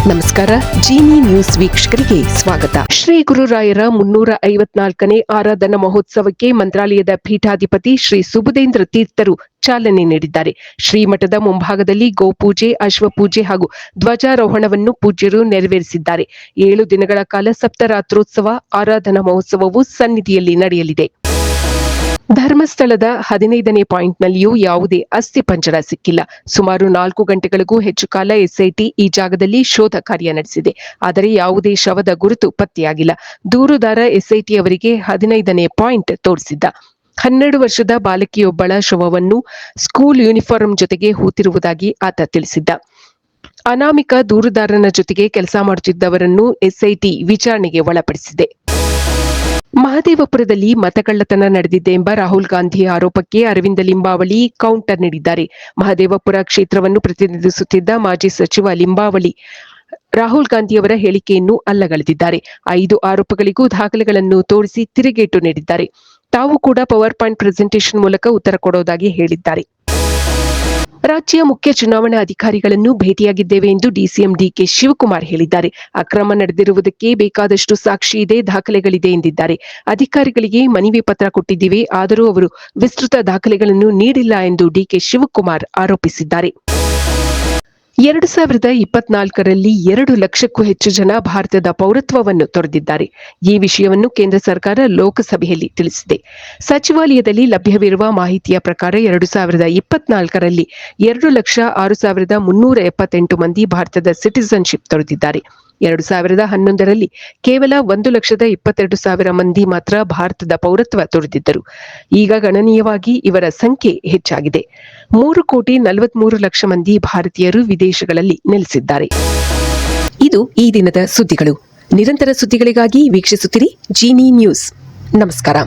ನಮಸ್ಕಾರ. ಜೀನಿ ನ್ಯೂಸ್ ವೀಕ್ಷಕರಿಗೆ ಸ್ವಾಗತ. ಶ್ರೀ ಗುರುರಾಯರ 354ನೇ ಆರಾಧನಾ ಮಹೋತ್ಸವಕ್ಕೆ ಮಂತ್ರಾಲಯದ ಪೀಠಾಧಿಪತಿ ಶ್ರೀ ಸುಬುಧೇಂದ್ರ ತೀರ್ಥರು ಚಾಲನೆ ನೀಡಿದ್ದಾರೆ. ಶ್ರೀಮಠದ ಮುಂಭಾಗದಲ್ಲಿ ಗೋಪೂಜೆ, ಅಶ್ವಪೂಜೆ ಹಾಗೂ ಧ್ವಜಾರೋಹಣವನ್ನು ಪೂಜ್ಯರು ನೆರವೇರಿಸಿದ್ದಾರೆ. 7 ದಿನಗಳ ಕಾಲ ಸಪ್ತರಾತ್ರೋತ್ಸವ ಆರಾಧನಾ ಮಹೋತ್ಸವವು ಸನ್ನಿಧಿಯಲ್ಲಿ ನಡೆಯಲಿದೆ. ಧರ್ಮಸ್ಥಳದ 15ನೇ ಪಾಯಿಂಟ್ನಲ್ಲಿಯೂ ಯಾವುದೇ ಅಸ್ಥಿಪಂಜರ ಸಿಕ್ಕಿಲ್ಲ. ಸುಮಾರು 4 ಗಂಟೆಗಳಿಗೂ ಹೆಚ್ಚು ಕಾಲ ಎಸ್ಐಟಿ ಈ ಜಾಗದಲ್ಲಿ ಶೋಧ ಕಾರ್ಯ ನಡೆಸಿದೆ. ಆದರೆ ಯಾವುದೇ ಶವದ ಗುರುತು ಪತ್ತೆಯಾಗಿಲ್ಲ. ದೂರುದಾರ ಎಸ್ಐಟಿ ಅವರಿಗೆ 15ನೇ ಪಾಯಿಂಟ್ ತೋರಿಸಿದ್ದ. 12 ವರ್ಷದ ಬಾಲಕಿಯೊಬ್ಬಳ ಶವವನ್ನು ಸ್ಕೂಲ್ ಯೂನಿಫಾರ್ಮ್ ಜೊತೆಗೆ ಹೂತಿರುವುದಾಗಿ ಆತ ತಿಳಿಸಿದ್ದ. ಅನಾಮಿಕ ದೂರುದಾರನ ಜೊತೆಗೆ ಕೆಲಸ ಮಾಡುತ್ತಿದ್ದವರನ್ನು ಎಸ್ಐಟಿ ವಿಚಾರಣೆಗೆ ಒಳಪಡಿಸಿದೆ. ಮಹದೇವಪುರದಲ್ಲಿ ಮತಕಳ್ಳತನ ನಡೆದಿದೆ ಎಂಬ ರಾಹುಲ್ ಗಾಂಧಿ ಆರೋಪಕ್ಕೆ ಅರವಿಂದ ಲಿಂಬಾವಳಿ ಕೌಂಟರ್ ನೀಡಿದ್ದಾರೆ. ಮಹದೇವಪುರ ಕ್ಷೇತ್ರವನ್ನು ಪ್ರತಿನಿಧಿಸುತ್ತಿದ್ದ ಮಾಜಿ ಸಚಿವ ಲಿಂಬಾವಳಿ ರಾಹುಲ್ ಗಾಂಧಿಯವರ ಹೇಳಿಕೆಯನ್ನು ಅಲ್ಲಗಳೆದಿದ್ದಾರೆ. 5 ಆರೋಪಗಳಿಗೂ ದಾಖಲೆಗಳನ್ನು ತೋರಿಸಿ ತಿರುಗೇಟು ನೀಡಿದ್ದಾರೆ. ತಾವು ಕೂಡ ಪವರ್ ಪಾಯಿಂಟ್ ಪ್ರೆಸೆಂಟೇಷನ್ ಮೂಲಕ ಉತ್ತರ ಕೊಡುವುದಾಗಿ ಹೇಳಿದ್ದಾರೆ. ರಾಜ್ಯ ಮುಖ್ಯ ಚುನಾವಣಾ ಅಧಿಕಾರಿಗಳನ್ನು ಭೇಟಿಯಾಗಿದ್ದೇವೆ ಎಂದು ಡಿಸಿಎಂ ಡಿಕೆ ಶಿವಕುಮಾರ್ ಹೇಳಿದ್ದಾರೆ. ಅಕ್ರಮ ನಡೆದಿರುವುದಕ್ಕೆ ಬೇಕಾದಷ್ಟು ಸಾಕ್ಷಿ ಇದೆ, ದಾಖಲೆಗಳಿದೆ ಎಂದಿದ್ದಾರೆ. ಅಧಿಕಾರಿಗಳಿಗೆ ಮನವಿ ಪತ್ರ ಕೊಟ್ಟಿದ್ದೀವಿ, ಆದರೂ ಅವರು ವಿಸ್ತೃತ ದಾಖಲೆಗಳನ್ನು ನೀಡಿಲ್ಲ ಎಂದು ಡಿಕೆ ಶಿವಕುಮಾರ್ ಆರೋಪಿಸಿದ್ದಾರೆ. 2024ರಲ್ಲಿ 2 ಲಕ್ಷಕ್ಕೂ ಹೆಚ್ಚು ಜನ ಭಾರತದ ಪೌರತ್ವವನ್ನು ತೊರೆದಿದ್ದಾರೆ. ಈ ವಿಷಯವನ್ನು ಕೇಂದ್ರ ಸರ್ಕಾರ ಲೋಕಸಭೆಯಲ್ಲಿ ತಿಳಿಸಿದೆ. ಸಚಿವಾಲಯದಲ್ಲಿ ಲಭ್ಯವಿರುವ ಮಾಹಿತಿಯ ಪ್ರಕಾರ 2024ರಲ್ಲಿ 2,06,378 ಮಂದಿ ಭಾರತದ ಸಿಟಿಜನ್ಶಿಪ್ ತೊರೆದಿದ್ದಾರೆ. 2011ರಲ್ಲಿ ಕೇವಲ 1,22,000 ಮಂದಿ ಮಾತ್ರ ಭಾರತದ ಪೌರತ್ವ ತೊರೆದಿದ್ದರು. ಈಗ ಗಣನೀಯವಾಗಿ ಇವರ ಸಂಖ್ಯೆ ಹೆಚ್ಚಾಗಿದೆ. 3,43,00,000 ಮಂದಿ ಭಾರತೀಯರು ವಿದೇಶಗಳಲ್ಲಿ ನೆಲೆಸಿದ್ದಾರೆ. ಇದು ಈ ದಿನದ ಸುದ್ದಿಗಳು. ನಿರಂತರ ಸುದ್ದಿಗಳಿಗಾಗಿ ವೀಕ್ಷಿಸುತ್ತಿರಿ ಜೀನಿ ನ್ಯೂಸ್. ನಮಸ್ಕಾರ.